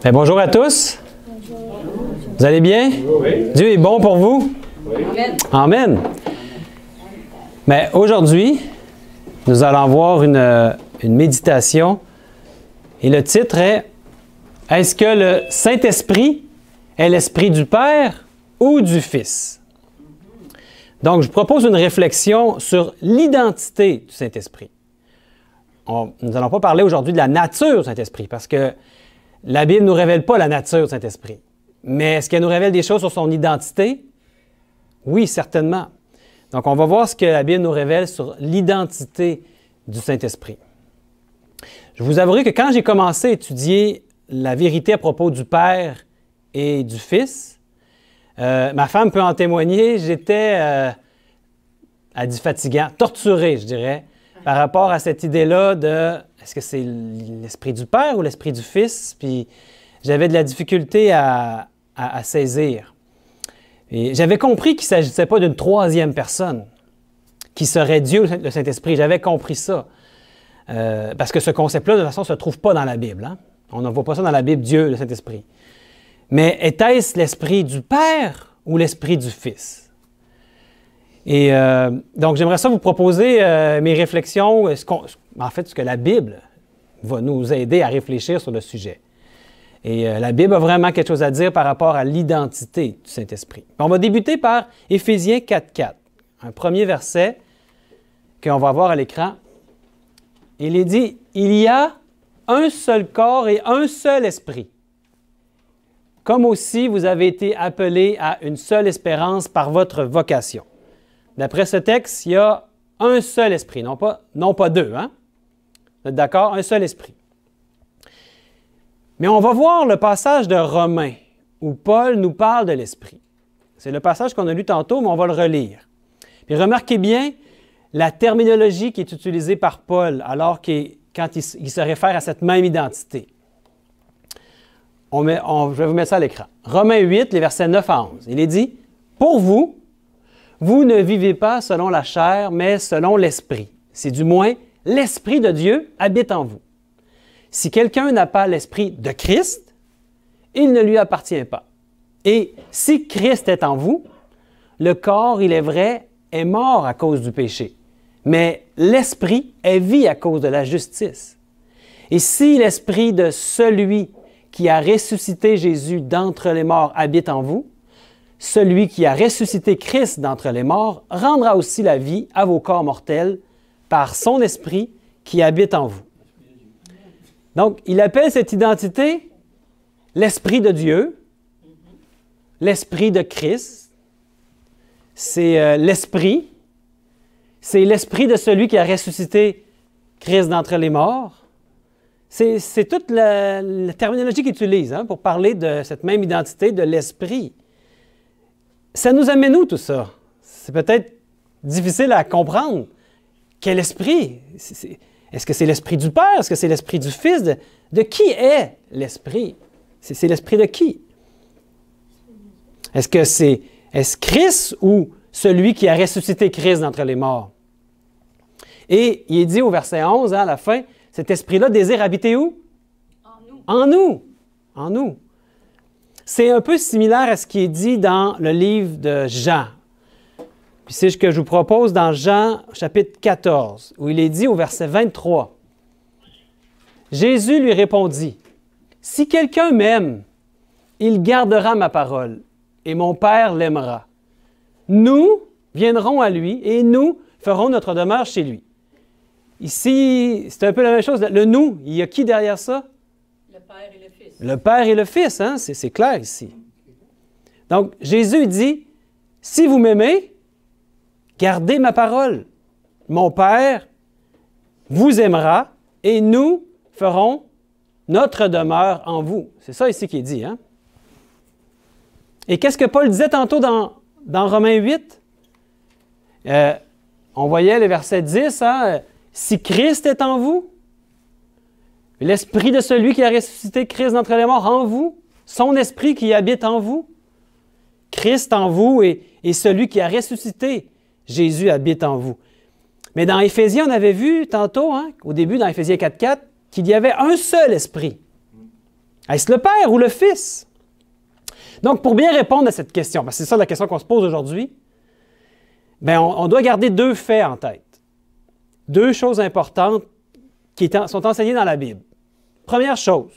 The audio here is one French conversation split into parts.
Bien, bonjour à tous. Bonjour. Vous allez bien? Oui. Dieu est bon pour vous? Oui. Amen. Amen. Mais aujourd'hui, nous allons voir une méditation et le titre est « Est-ce que le Saint-Esprit est l'Esprit du Père ou du Fils? » Donc, je propose une réflexion sur l'identité du Saint-Esprit. Nous n'allons pas parler aujourd'hui de la nature du Saint-Esprit parce que la Bible ne nous révèle pas la nature du Saint-Esprit. Mais est-ce qu'elle nous révèle des choses sur son identité? Oui, certainement. Donc, on va voir ce que la Bible nous révèle sur l'identité du Saint-Esprit. Je vous avouerai que quand j'ai commencé à étudier la vérité à propos du Père et du Fils, ma femme peut en témoigner, j'étais, elle dit fatigant, torturé, je dirais, par rapport à cette idée-là de est-ce que c'est l'Esprit du Père ou l'Esprit du Fils? Puis j'avais de la difficulté à saisir. Et j'avais compris qu'il ne s'agissait pas d'une troisième personne qui serait Dieu, le Saint-Esprit. J'avais compris ça. Parce que ce concept-là, de toute façon, ne se trouve pas dans la Bible. Hein? On ne voit pas ça dans la Bible, Dieu, le Saint-Esprit. Mais était-ce l'Esprit du Père ou l'Esprit du Fils? Et donc, j'aimerais ça vous proposer mes réflexions, en fait, ce que la Bible va nous aider à réfléchir sur le sujet. Et la Bible a vraiment quelque chose à dire par rapport à l'identité du Saint-Esprit. On va débuter par Éphésiens 4.4, un premier verset qu'on va voir à l'écran. Il est dit, « Il y a un seul corps et un seul esprit, comme aussi vous avez été appelés à une seule espérance par votre vocation. » D'après ce texte, il y a un seul esprit, non pas deux. Hein? Vous êtes d'accord? Un seul esprit. Mais on va voir le passage de Romains, où Paul nous parle de l'esprit. C'est le passage qu'on a lu tantôt, mais on va le relire. Puis remarquez bien la terminologie qui est utilisée par Paul, alors quand il se réfère à cette même identité. Je vais vous mettre ça à l'écran. Romains 8, les versets 9 à 11. Il est dit, « Pour vous, vous ne vivez pas selon la chair, mais selon l'Esprit. C'est du moins l'Esprit de Dieu habite en vous. Si quelqu'un n'a pas l'Esprit de Christ, il ne lui appartient pas. Et si Christ est en vous, le corps, il est vrai, est mort à cause du péché, mais l'Esprit est vie à cause de la justice. Et si l'Esprit de celui qui a ressuscité Jésus d'entre les morts habite en vous, celui qui a ressuscité Christ d'entre les morts rendra aussi la vie à vos corps mortels par son Esprit qui habite en vous. » Donc, il appelle cette identité l'Esprit de Dieu, l'Esprit de Christ. C'est l'Esprit. C'est l'Esprit de celui qui a ressuscité Christ d'entre les morts. C'est toute la terminologie qu'il utilise hein, pour parler de cette même identité de l'Esprit. Ça nous amène où tout ça? C'est peut-être difficile à comprendre. Quel esprit? Est-ce que c'est l'esprit du Père? Est-ce que c'est l'esprit du Fils? De qui est l'esprit? C'est l'esprit de qui? Est-ce que c'est Christ ou celui qui a ressuscité Christ d'entre les morts? Et il est dit au verset 11, hein, à la fin, cet esprit-là désire habiter où? En nous. En nous. En nous. C'est un peu similaire à ce qui est dit dans le livre de Jean. Puis c'est ce que je vous propose dans Jean chapitre 14, où il est dit au verset 23. Jésus lui répondit, « Si quelqu'un m'aime, il gardera ma parole, et mon Père l'aimera. Nous viendrons à lui, et nous ferons notre demeure chez lui. » Ici, c'est un peu la même chose. Le « nous », il y a qui derrière ça? Le Père et le Fils. Le Père et le Fils, hein? C'est clair ici. Donc, Jésus dit, « Si vous m'aimez, gardez ma parole. Mon Père vous aimera et nous ferons notre demeure en vous. » C'est ça ici qui est dit. Hein? Et qu'est-ce que Paul disait tantôt dans Romains 8? On voyait le verset 10, hein? « Si Christ est en vous, l'Esprit de celui qui a ressuscité Christ d'entre les morts en vous, son Esprit qui habite en vous, Christ en vous et celui qui a ressuscité Jésus habite en vous. » Mais dans Éphésiens, on avait vu tantôt, hein, au début dans Éphésiens 4.4, qu'il y avait un seul esprit. Est-ce le Père ou le Fils? Donc, pour bien répondre à cette question, parce que c'est ça la question qu'on se pose aujourd'hui, bien, on doit garder deux faits en tête. Deux choses importantes qui sont enseignées dans la Bible. Première chose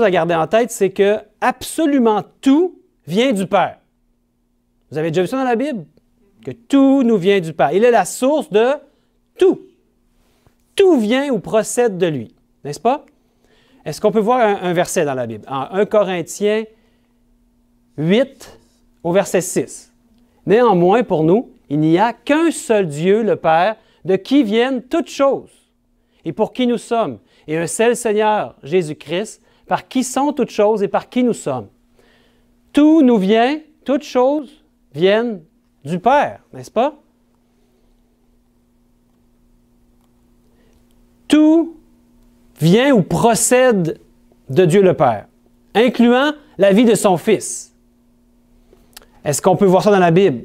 à garder en tête, c'est que absolument tout vient du Père. Vous avez déjà vu ça dans la Bible? Que tout nous vient du Père. Il est la source de tout. Tout vient ou procède de lui, n'est-ce pas? Est-ce qu'on peut voir un verset dans la Bible? En 1 Corinthiens 8, au verset 6. Néanmoins, pour nous, il n'y a qu'un seul Dieu, le Père, de qui viennent toutes choses, et pour qui nous sommes, et un seul Seigneur, Jésus-Christ, par qui sont toutes choses et par qui nous sommes. Tout nous vient, toutes choses viennent du Père, n'est-ce pas? Tout vient ou procède de Dieu le Père, incluant la vie de son Fils. Est-ce qu'on peut voir ça dans la Bible?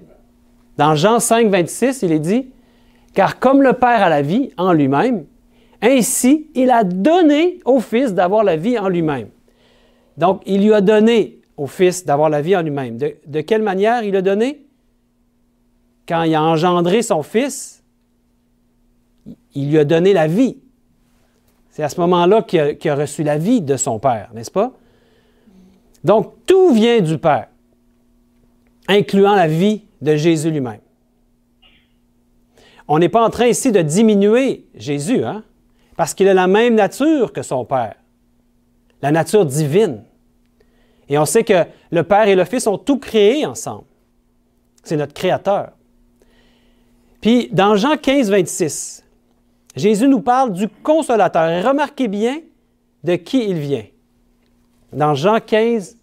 Dans Jean 5, 26, il est dit « Car comme le Père a la vie en lui-même, ainsi il a donné au Fils d'avoir la vie en lui-même. » Donc, il lui a donné au Fils d'avoir la vie en lui-même. De quelle manière il a donné? Quand il a engendré son Fils, il lui a donné la vie. C'est à ce moment-là qu'il a reçu la vie de son Père, n'est-ce pas? Donc, tout vient du Père, incluant la vie de Jésus lui-même. On n'est pas en train ici de diminuer Jésus, hein? Parce qu'il a la même nature que son Père, la nature divine. Et on sait que le Père et le Fils ont tout créé ensemble. C'est notre Créateur. Puis, dans Jean 15, 26, Jésus nous parle du Consolateur. Et remarquez bien de qui il vient. Dans Jean 15,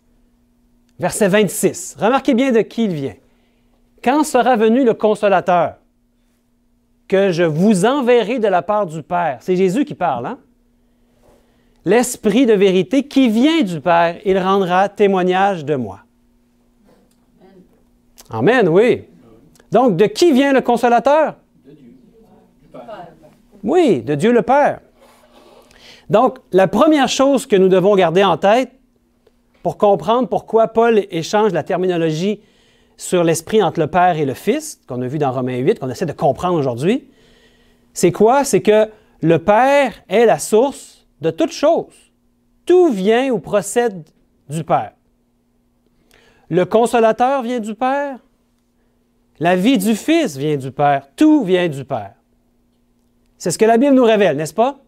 verset 26. Remarquez bien de qui il vient. Quand sera venu le Consolateur, que je vous enverrai de la part du Père. C'est Jésus qui parle, hein? L'Esprit de vérité qui vient du Père, il rendra témoignage de moi. Amen, oui. Donc, de qui vient le Consolateur? De Dieu. Du Père. Oui, de Dieu le Père. Donc, la première chose que nous devons garder en tête pour comprendre pourquoi Paul échange la terminologie sur l'Esprit entre le Père et le Fils, qu'on a vu dans Romains 8, qu'on essaie de comprendre aujourd'hui, c'est quoi? C'est que le Père est la source de toutes choses. Tout vient ou procède du Père. Le Consolateur vient du Père. La vie du Fils vient du Père. Tout vient du Père. C'est ce que la Bible nous révèle, n'est-ce pas?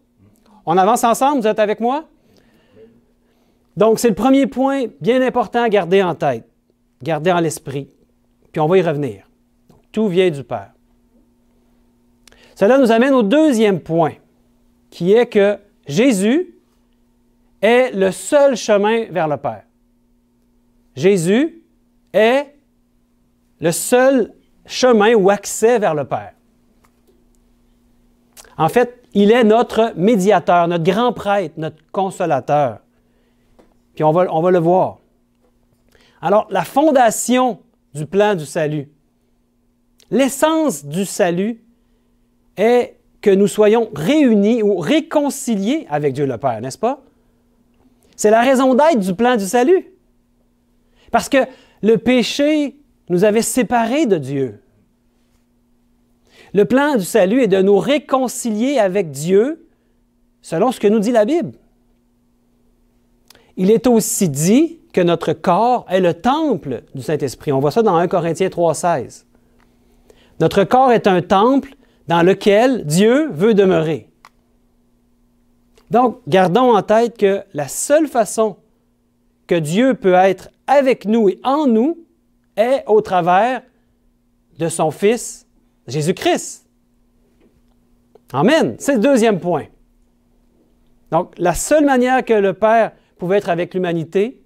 On avance ensemble, vous êtes avec moi? Donc, c'est le premier point bien important à garder en tête, garder en l'esprit. Puis on va y revenir. Donc, tout vient du Père. Cela nous amène au deuxième point, qui est que Jésus est le seul chemin vers le Père. Jésus est le seul chemin ou accès vers le Père. En fait, il est notre médiateur, notre grand prêtre, notre consolateur. Puis on va le voir. Alors, la fondation du plan du salut, l'essence du salut est que nous soyons réunis ou réconciliés avec Dieu le Père, n'est-ce pas? C'est la raison d'être du plan du salut. Parce que le péché nous avait séparés de Dieu. Le plan du salut est de nous réconcilier avec Dieu selon ce que nous dit la Bible. Il est aussi dit que notre corps est le temple du Saint-Esprit. On voit ça dans 1 Corinthiens 3,16. Notre corps est un temple dans lequel Dieu veut demeurer. Donc, gardons en tête que la seule façon que Dieu peut être avec nous et en nous est au travers de son Fils, Jésus-Christ. Amen. C'est le deuxième point. Donc, la seule manière que le Père pouvait être avec l'humanité,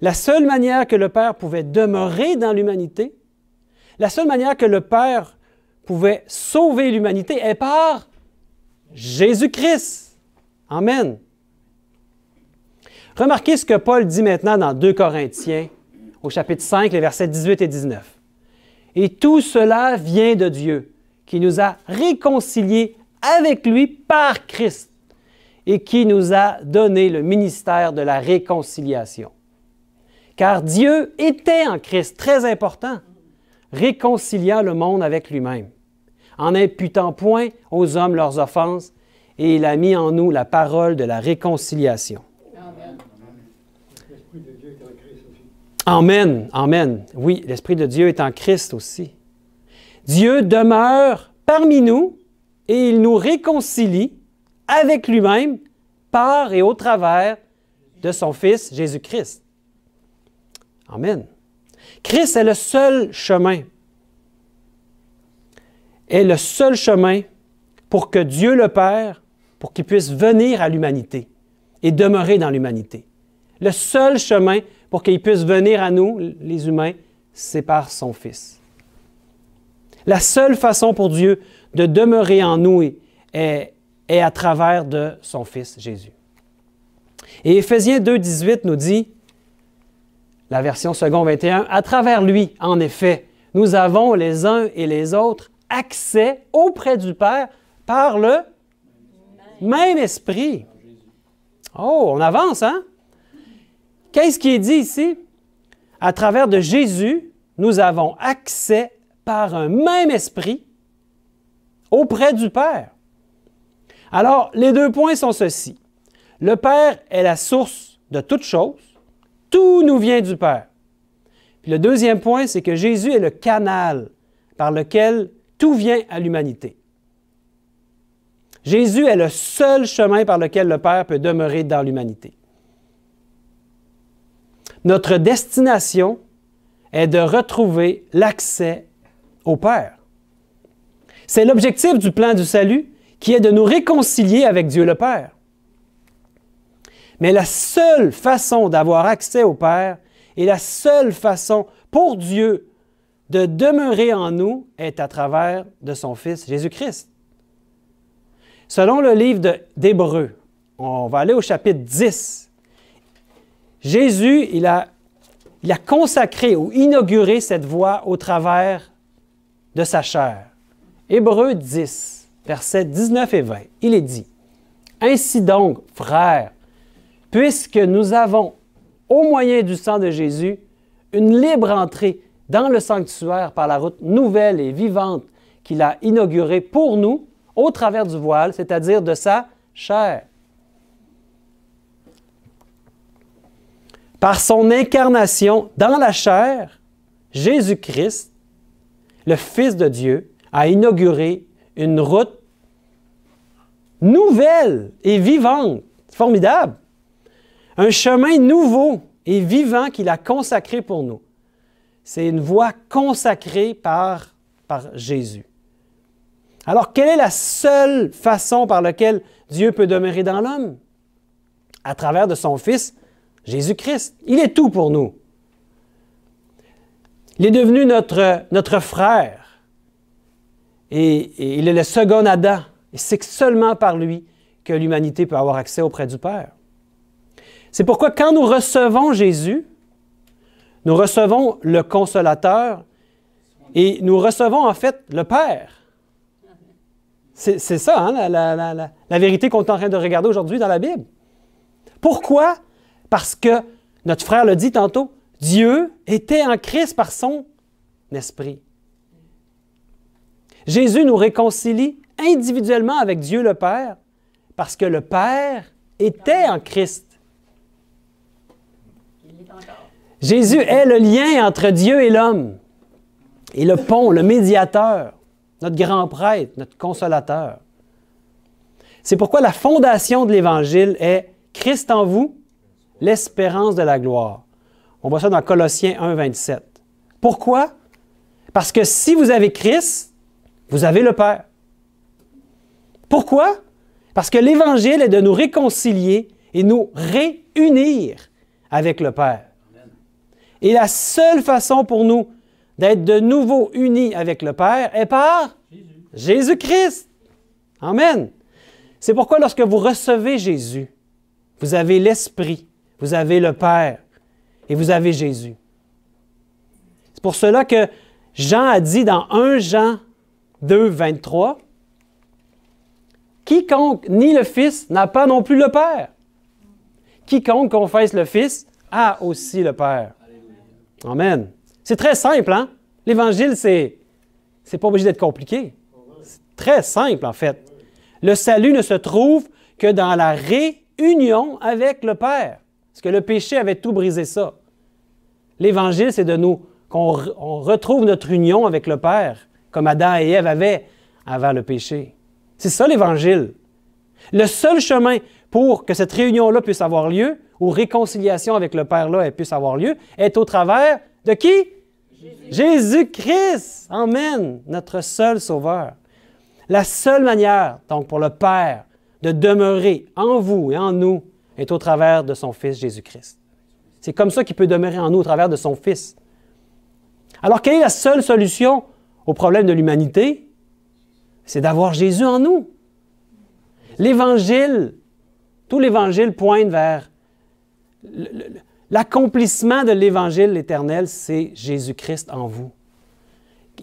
la seule manière que le Père pouvait demeurer dans l'humanité, la seule manière que le Père pouvait sauver l'humanité est par Jésus-Christ. Amen. Remarquez ce que Paul dit maintenant dans 2 Corinthiens, au chapitre 5, les versets 18 et 19. « Et tout cela vient de Dieu, qui nous a réconciliés avec lui par Christ, et qui nous a donné le ministère de la réconciliation. Car Dieu était en Christ, très important, réconciliant le monde avec lui-même, en n'imputant point aux hommes leurs offenses, et il a mis en nous la parole de la réconciliation. Amen. L'Esprit de Dieu est en Christ aussi. Amen, amen. Oui, l'Esprit de Dieu est en Christ aussi. Dieu demeure parmi nous et il nous réconcilie avec lui-même par et au travers de son Fils Jésus-Christ. Amen. Christ est le seul chemin. Est le seul chemin pour que Dieu le Père, pour qu'il puisse venir à l'humanité et demeurer dans l'humanité. Le seul chemin pour qu'il puisse venir à nous, les humains, c'est par son Fils. La seule façon pour Dieu de demeurer en nous est à travers de son Fils Jésus. Et Éphésiens 2,18 nous dit, la version second 21, « À travers lui, en effet, nous avons les uns et les autres accès auprès du Père par le même Esprit. » Oh, on avance, hein? Qu'est-ce qui est dit ici? À travers de Jésus, nous avons accès par un même Esprit auprès du Père. Alors, les deux points sont ceux-ci. Le Père est la source de toutes choses. Tout nous vient du Père. Puis le deuxième point, c'est que Jésus est le canal par lequel tout vient à l'humanité. Jésus est le seul chemin par lequel le Père peut demeurer dans l'humanité. Notre destination est de retrouver l'accès au Père. C'est l'objectif du plan du salut qui est de nous réconcilier avec Dieu le Père. Mais la seule façon d'avoir accès au Père et la seule façon pour Dieu de demeurer en nous est à travers de son Fils Jésus-Christ. Selon le livre d'Hébreux, on va aller au chapitre 10. Jésus, il a consacré ou inauguré cette voie au travers de sa chair. Hébreux 10, versets 19 et 20, il est dit, « Ainsi donc, frères, puisque nous avons, au moyen du sang de Jésus, une libre entrée dans le sanctuaire par la route nouvelle et vivante qu'il a inaugurée pour nous au travers du voile, c'est-à-dire de sa chair. Par son incarnation dans la chair, Jésus-Christ, le Fils de Dieu, a inauguré une route nouvelle et vivante. C'est formidable. Un chemin nouveau et vivant qu'il a consacré pour nous. C'est une voie consacrée par Jésus. Alors, quelle est la seule façon par laquelle Dieu peut demeurer dans l'homme? À travers de son Fils, Jésus-Christ. Il est tout pour nous. Il est devenu notre frère. Et il est le second Adam. Et c'est seulement par lui que l'humanité peut avoir accès auprès du Père. C'est pourquoi quand nous recevons Jésus, nous recevons le Consolateur et nous recevons en fait le Père. C'est ça, hein, la vérité qu'on est en train de regarder aujourd'hui dans la Bible. Pourquoi? Parce que, notre frère le dit tantôt, Dieu était en Christ par son Esprit. Jésus nous réconcilie individuellement avec Dieu le Père parce que le Père était en Christ. Jésus est le lien entre Dieu et l'homme, et le pont, le médiateur, notre grand prêtre, notre consolateur. C'est pourquoi la fondation de l'Évangile est Christ en vous, l'espérance de la gloire. On voit ça dans Colossiens 1, 27. Pourquoi? Parce que si vous avez Christ, vous avez le Père. Pourquoi? Parce que l'Évangile est de nous réconcilier et nous réunir avec le Père. Et la seule façon pour nous d'être de nouveau unis avec le Père est par Jésus-Christ. Amen. C'est pourquoi lorsque vous recevez Jésus, vous avez l'Esprit, vous avez le Père et vous avez Jésus. C'est pour cela que Jean a dit dans 1 Jean 2, 23, Quiconque nie le Fils n'a pas non plus le Père. Quiconque confesse le Fils a aussi le Père. Amen. C'est très simple, hein? L'Évangile, c'est pas obligé d'être compliqué. C'est très simple, en fait. Le salut ne se trouve que dans la réunion avec le Père. Parce que le péché avait tout brisé ça. L'Évangile, c'est de nous qu'on retrouve notre union avec le Père, comme Adam et Ève avaient avant le péché. C'est ça l'Évangile. Le seul chemin pour que cette réunion-là puisse avoir lieu, ou réconciliation avec le Père-là puisse avoir lieu, est au travers de qui? Jésus-Christ. Amen. Notre seul Sauveur. La seule manière, donc, pour le Père de demeurer en vous et en nous est au travers de son Fils Jésus-Christ. C'est comme ça qu'il peut demeurer en nous, au travers de son Fils. Alors, quelle est la seule solution au problème de l'humanité? C'est d'avoir Jésus en nous. L'Évangile, tout l'Évangile pointe vers l'accomplissement de l'Évangile éternel, c'est Jésus-Christ en vous.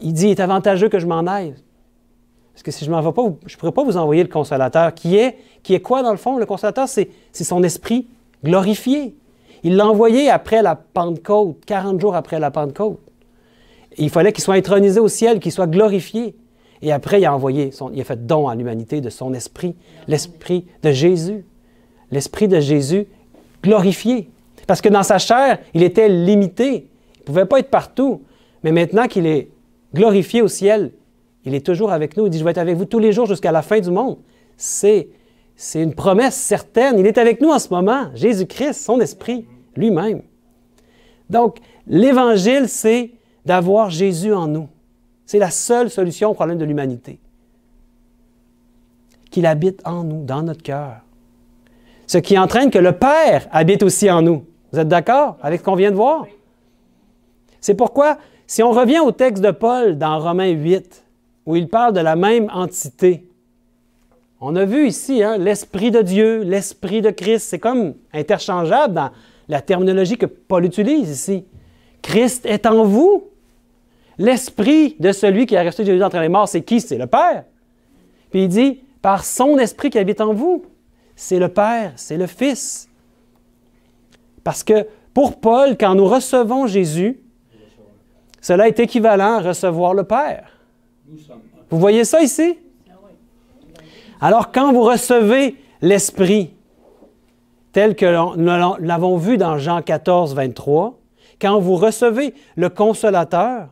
Il dit, il est avantageux que je m'en aille. Parce que si je ne m'en vais pas, je ne pourrais pas vous envoyer le Consolateur. Qui est quoi dans le fond? Le Consolateur, c'est son esprit glorifié. Il l'a envoyé après la Pentecôte, 40 jours après la Pentecôte. Et il fallait qu'il soit intronisé au ciel, qu'il soit glorifié. Et après, il a fait don à l'humanité de son esprit, l'esprit de Jésus. L'esprit de Jésus glorifié. Parce que dans sa chair, il était limité. Il ne pouvait pas être partout. Mais maintenant qu'il est glorifié au ciel, il est toujours avec nous. Il dit, je vais être avec vous tous les jours jusqu'à la fin du monde. C'est une promesse certaine. Il est avec nous en ce moment. Jésus-Christ, son esprit, lui-même. Donc, l'Évangile, c'est d'avoir Jésus en nous. C'est la seule solution au problème de l'humanité. Qu'il habite en nous, dans notre cœur. Ce qui entraîne que le Père habite aussi en nous. Vous êtes d'accord avec ce qu'on vient de voir? C'est pourquoi, si on revient au texte de Paul dans Romains 8, où il parle de la même entité, on a vu ici l'Esprit de Dieu, l'Esprit de Christ. C'est comme interchangeable dans la terminologie que Paul utilise ici. Christ est en vous. L'Esprit de celui qui a ressuscité Jésus d'entre les morts, c'est qui? C'est le Père. Puis il dit, par son Esprit qui habite en vous, c'est le Père, c'est le Fils. Parce que pour Paul, quand nous recevons Jésus, cela est équivalent à recevoir le Père. Vous voyez ça ici? Alors, quand vous recevez l'Esprit, tel que nous l'avons vu dans Jean 14, 23, quand vous recevez le Consolateur,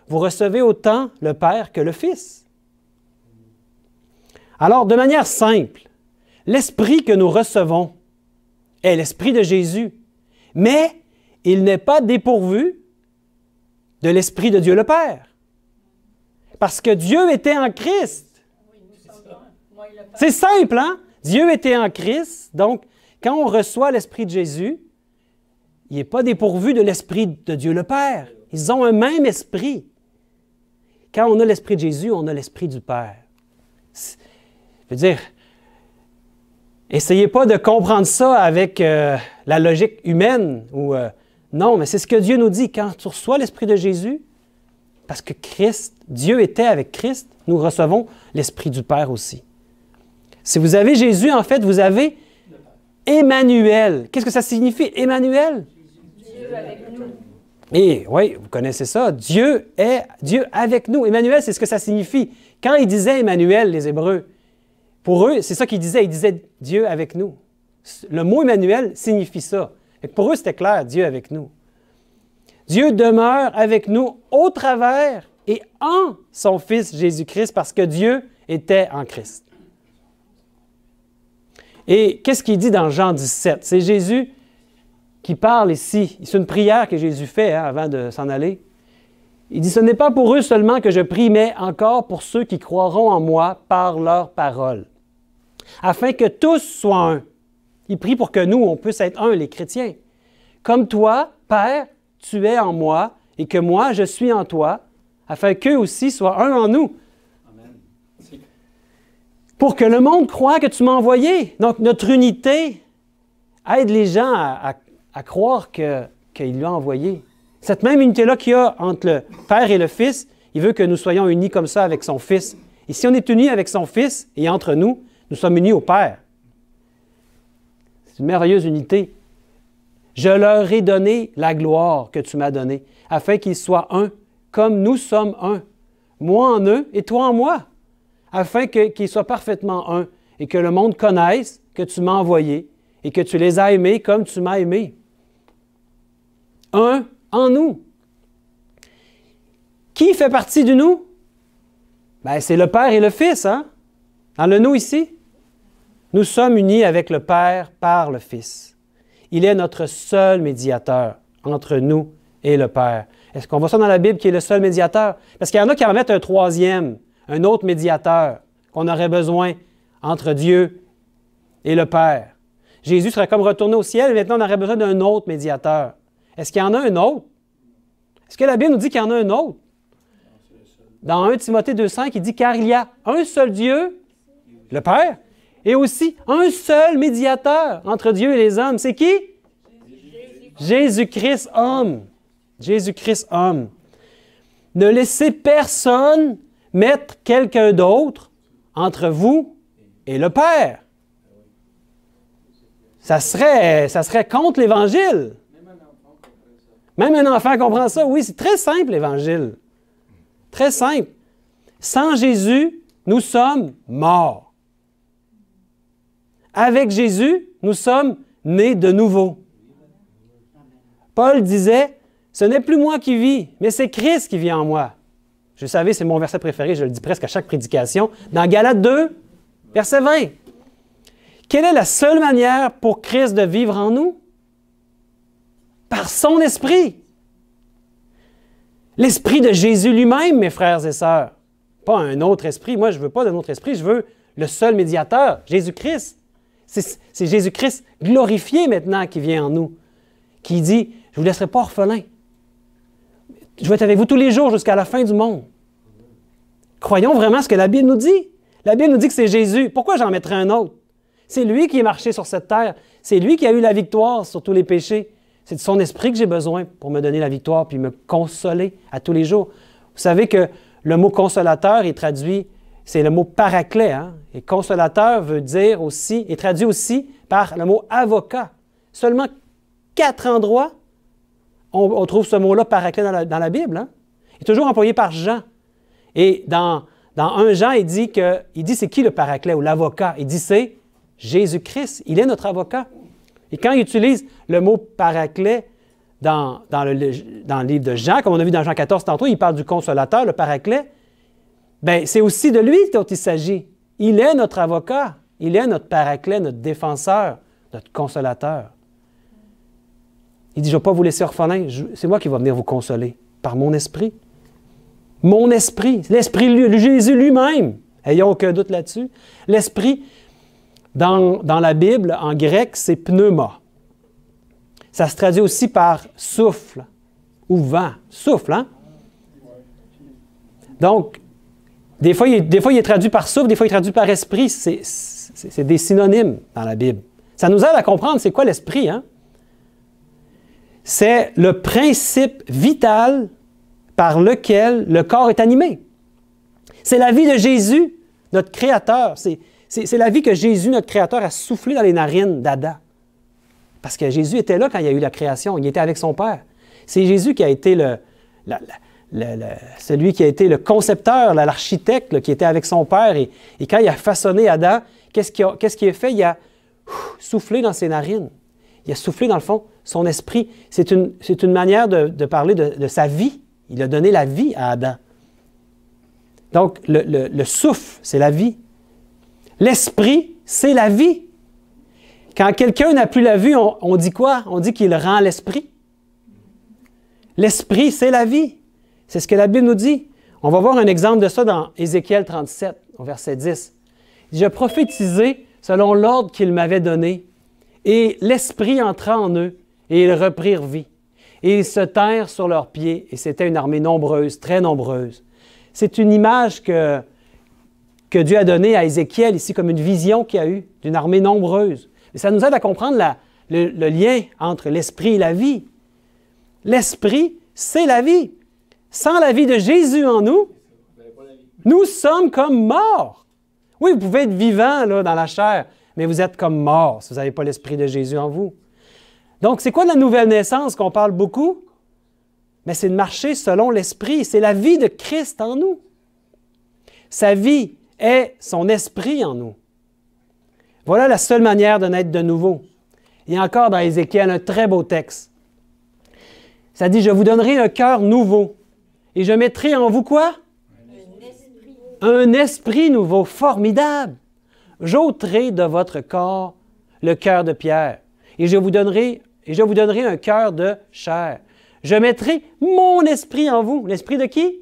vous recevez autant le Père que le Fils. Alors, de manière simple, l'Esprit que nous recevons est l'Esprit de Jésus, mais il n'est pas dépourvu de l'Esprit de Dieu le Père. Parce que Dieu était en Christ. C'est simple, hein? Dieu était en Christ, donc quand on reçoit l'Esprit de Jésus, il n'est pas dépourvu de l'Esprit de Dieu le Père. Ils ont un même esprit. Quand on a l'Esprit de Jésus, on a l'Esprit du Père. Je veux dire, essayez pas de comprendre ça avec la logique humaine. Non, mais c'est ce que Dieu nous dit. Quand tu reçois l'Esprit de Jésus, parce que Dieu était avec Christ, nous recevons l'Esprit du Père aussi. Si vous avez Jésus, en fait, vous avez Emmanuel. Qu'est-ce que ça signifie, Emmanuel? Dieu avec nous. Et oui, vous connaissez ça. Dieu est Dieu avec nous. Emmanuel, c'est ce que ça signifie. Quand ils disaient Emmanuel, les Hébreux, pour eux, c'est ça qu'ils disaient. Ils disaient Dieu avec nous. Le mot Emmanuel signifie ça. Et pour eux, c'était clair, Dieu avec nous. Dieu demeure avec nous au travers et en son Fils Jésus-Christ parce que Dieu était en Christ. Et qu'est-ce qu'il dit dans Jean 17? C'est Jésus qui parle ici. C'est une prière que Jésus fait avant de s'en aller. Il dit, « Ce n'est pas pour eux seulement que je prie, mais encore pour ceux qui croiront en moi par leur parole, afin que tous soient un. » Il prie pour que nous, on puisse être un, les chrétiens. « Comme toi, Père, tu es en moi, et que moi, je suis en toi, afin qu'eux aussi soient un en nous. » Pour que le monde croie que tu m'as envoyé. Donc, notre unité aide les gens à croire qu'il l'a envoyé. Cette même unité-là qu'il y a entre le Père et le Fils, il veut que nous soyons unis comme ça avec son Fils. Et si on est unis avec son Fils et entre nous, Nous sommes unis au Père. C'est une merveilleuse unité. Je leur ai donné la gloire que tu m'as donnée, afin qu'ils soient un, comme nous sommes un. Moi en eux et toi en moi, afin qu'ils soient parfaitement un, et que le monde connaisse que tu m'as envoyé, et que tu les as aimés comme tu m'as aimé. Un en nous. Qui fait partie du nous? Ben, c'est le Père et le Fils, hein? Dans le nous ici. Nous sommes unis avec le Père par le Fils. Il est notre seul médiateur entre nous et le Père. Est-ce qu'on voit ça dans la Bible qui est le seul médiateur? Parce qu'il y en a qui en mettent un troisième, un autre médiateur qu'on aurait besoin entre Dieu et le Père. Jésus serait comme retourné au ciel et maintenant on aurait besoin d'un autre médiateur. Est-ce qu'il y en a un autre? Est-ce que la Bible nous dit qu'il y en a un autre? Dans 1 Timothée 2,5, il dit « Car il y a un seul Dieu, le Père, et aussi un seul médiateur entre Dieu et les hommes. » C'est qui? Jésus-Christ, homme. Jésus-Christ, homme. Ne laissez personne mettre quelqu'un d'autre entre vous et le Père. Ça serait contre l'Évangile. Même un enfant comprend ça. Oui, c'est très simple, l'Évangile. Très simple. Sans Jésus, nous sommes morts. Avec Jésus, nous sommes nés de nouveau. Paul disait, « Ce n'est plus moi qui vis, mais c'est Christ qui vit en moi. » Je savais, c'est mon verset préféré, je le dis presque à chaque prédication. Dans Galates 2, verset 20. Quelle est la seule manière pour Christ de vivre en nous? Par son esprit. L'esprit de Jésus lui-même, mes frères et sœurs. Pas un autre esprit. Moi, je ne veux pas d'un autre esprit, je veux le seul médiateur, Jésus-Christ. C'est Jésus-Christ glorifié maintenant qui vient en nous, qui dit, « Je ne vous laisserai pas orphelin. Je vais être avec vous tous les jours jusqu'à la fin du monde. » Croyons vraiment ce que la Bible nous dit. La Bible nous dit que c'est Jésus. Pourquoi j'en mettrais un autre? C'est lui qui est marché sur cette terre. C'est lui qui a eu la victoire sur tous les péchés. C'est de son esprit que j'ai besoin pour me donner la victoire puis me consoler à tous les jours. Vous savez que le mot consolateur est traduit, c'est le mot paraclet. Hein? Et consolateur veut dire aussi, est traduit aussi par le mot avocat. Seulement 4 endroits, on trouve ce mot-là paraclet dans la Bible. Hein? Il est toujours employé par Jean. Et dans 1 Jean, il dit c'est qui le paraclet ou l'avocat? Il dit c'est Jésus-Christ. Il est notre avocat. Et quand il utilise le mot paraclet dans le livre de Jean, comme on a vu dans Jean 14 tantôt, il parle du consolateur, le paraclet, bien, c'est aussi de lui dont il s'agit. Il est notre avocat. Il est notre paraclet, notre défenseur, notre consolateur. Il dit, je ne vais pas vous laisser orphelin, c'est moi qui vais venir vous consoler par mon esprit. Mon esprit, l'esprit de Jésus lui-même, ayons aucun doute là-dessus. L'esprit, dans la Bible, en grec, c'est pneuma. Ça se traduit aussi par souffle ou vent. Souffle, hein? Donc, des fois, il est traduit par souffle, des fois, il est traduit par esprit. C'est des synonymes dans la Bible. Ça nous aide à comprendre c'est quoi l'esprit, hein? C'est le principe vital par lequel le corps est animé. C'est la vie de Jésus, notre Créateur. C'est la vie que Jésus, notre Créateur, a soufflé dans les narines d'Adam. Parce que Jésus était là quand il y a eu la création. Il était avec son Père. C'est Jésus qui a été celui qui a été le concepteur, l'architecte qui était avec son Père. Et quand il a façonné Adam, qu'est-ce qu'il a fait? Il a soufflé dans ses narines. Il a soufflé, dans le fond, son esprit. C'est une manière de parler de sa vie. Il a donné la vie à Adam. Donc, le souffle, c'est la vie. L'esprit, c'est la vie. Quand quelqu'un n'a plus la vie, on dit quoi? On dit qu'il rend l'esprit. L'esprit, c'est la vie. C'est ce que la Bible nous dit. On va voir un exemple de ça dans Ézéchiel 37, au verset 10. « Je prophétisai selon l'ordre qu'il m'avait donné, et l'esprit entra en eux, et ils reprirent vie. Et ils se tinrent sur leurs pieds, et c'était une armée nombreuse, très nombreuse. » C'est une image que Dieu a donnée à Ézéchiel ici, comme une vision qu'il a eue d'une armée nombreuse. Et ça nous aide à comprendre le lien entre l'esprit et la vie. L'esprit, c'est la vie. Sans la vie de Jésus en nous, nous sommes comme morts. Oui, vous pouvez être vivant là, dans la chair, mais vous êtes comme mort si vous n'avez pas l'Esprit de Jésus en vous. Donc, c'est quoi la nouvelle naissance qu'on parle beaucoup? Mais c'est de marcher selon l'Esprit. C'est la vie de Christ en nous. Sa vie est son Esprit en nous. Voilà la seule manière de naître de nouveau. Il y a encore dans Ézéchiel un très beau texte. Ça dit, « Je vous donnerai un cœur nouveau et je mettrai en vous quoi? » Un esprit nouveau, formidable. « J'ôterai de votre corps le cœur de pierre et je vous donnerai un cœur de chair. Je mettrai mon esprit en vous. » L'esprit de qui?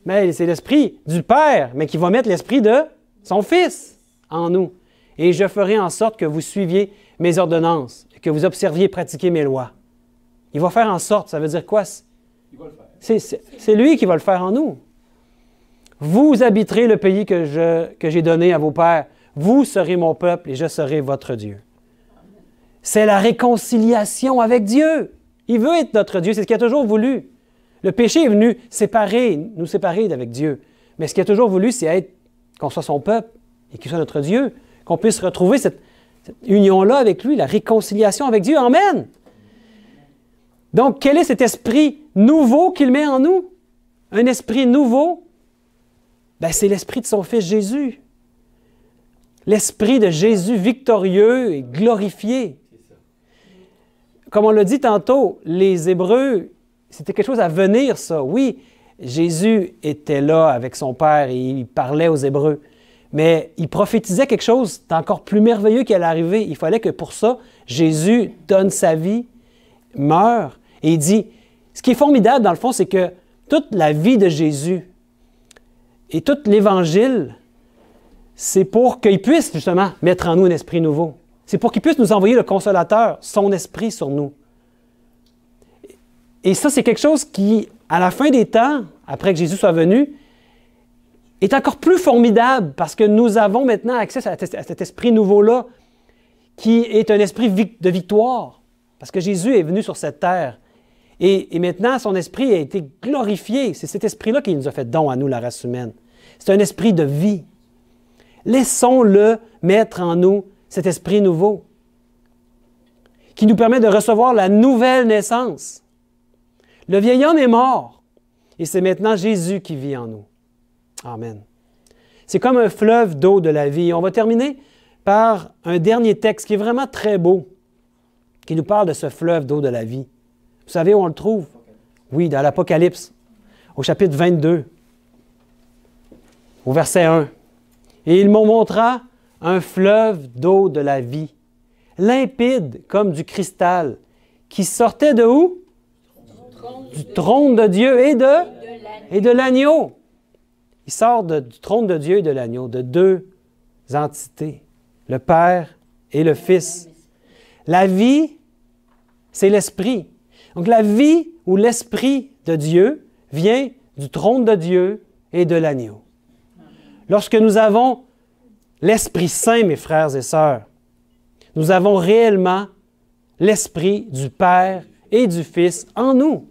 Mais c'est l'esprit du Père, mais qui va mettre l'esprit de son Fils en nous. Et je ferai en sorte que vous suiviez mes ordonnances, et que vous observiez et pratiquiez mes lois. Il va faire en sorte, ça veut dire quoi? Il va le faire. C'est lui qui va le faire en nous. Vous habiterez le pays que j'ai donné à vos pères. Vous serez mon peuple et je serai votre Dieu. C'est la réconciliation avec Dieu. Il veut être notre Dieu, c'est ce qu'il a toujours voulu. Le péché est venu nous séparer d'avec Dieu. Mais ce qu'il a toujours voulu, c'est qu'on soit son peuple et qu'il soit notre Dieu, qu'on puisse retrouver cette union-là avec lui, la réconciliation avec Dieu. Amen! Donc, quel est cet esprit nouveau qu'il met en nous? Un esprit nouveau? Ben, c'est l'esprit de son Fils Jésus. L'esprit de Jésus victorieux et glorifié. Comme on l'a dit tantôt, les Hébreux, c'était quelque chose à venir, ça. Oui, Jésus était là avec son Père et il parlait aux Hébreux. Mais il prophétisait quelque chose d'encore plus merveilleux qui allait arriver. Il fallait que pour ça, Jésus donne sa vie, meurt, et il dit, ce qui est formidable dans le fond, c'est que toute la vie de Jésus et tout l'Évangile, c'est pour qu'il puisse justement mettre en nous un esprit nouveau. C'est pour qu'il puisse nous envoyer le Consolateur, son esprit sur nous. Et ça, c'est quelque chose qui, à la fin des temps, après que Jésus soit venu, est encore plus formidable parce que nous avons maintenant accès à cet esprit nouveau-là qui est un esprit de victoire. Parce que Jésus est venu sur cette terre. Et maintenant, son esprit a été glorifié. C'est cet esprit-là qui nous a fait don à nous, la race humaine. C'est un esprit de vie. Laissons-le mettre en nous cet esprit nouveau qui nous permet de recevoir la nouvelle naissance. Le vieil homme est mort et c'est maintenant Jésus qui vit en nous. Amen. C'est comme un fleuve d'eau de la vie. On va terminer par un dernier texte qui est vraiment très beau, qui nous parle de ce fleuve d'eau de la vie. Vous savez où on le trouve? Oui, dans l'Apocalypse, au chapitre 22, au verset 1. « Et il me montra un fleuve d'eau de la vie, limpide comme du cristal, qui sortait de où? Du trône de Dieu et de l'agneau. » Il sort du trône de Dieu et de l'agneau, de deux entités, le Père et le Fils. La vie, c'est l'Esprit. Donc la vie ou l'Esprit de Dieu vient du trône de Dieu et de l'agneau. Lorsque nous avons l'Esprit Saint, mes frères et sœurs, nous avons réellement l'Esprit du Père et du Fils en nous.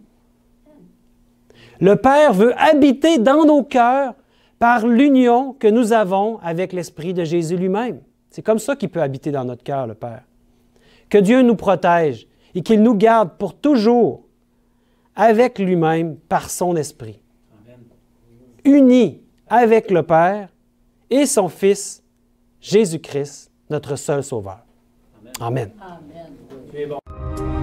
Le Père veut habiter dans nos cœurs par l'union que nous avons avec l'Esprit de Jésus lui-même. C'est comme ça qu'il peut habiter dans notre cœur, le Père. Que Dieu nous protège et qu'il nous garde pour toujours avec lui-même par son Esprit. Unis avec le Père et son Fils, Jésus-Christ, notre seul Sauveur. Amen. Amen.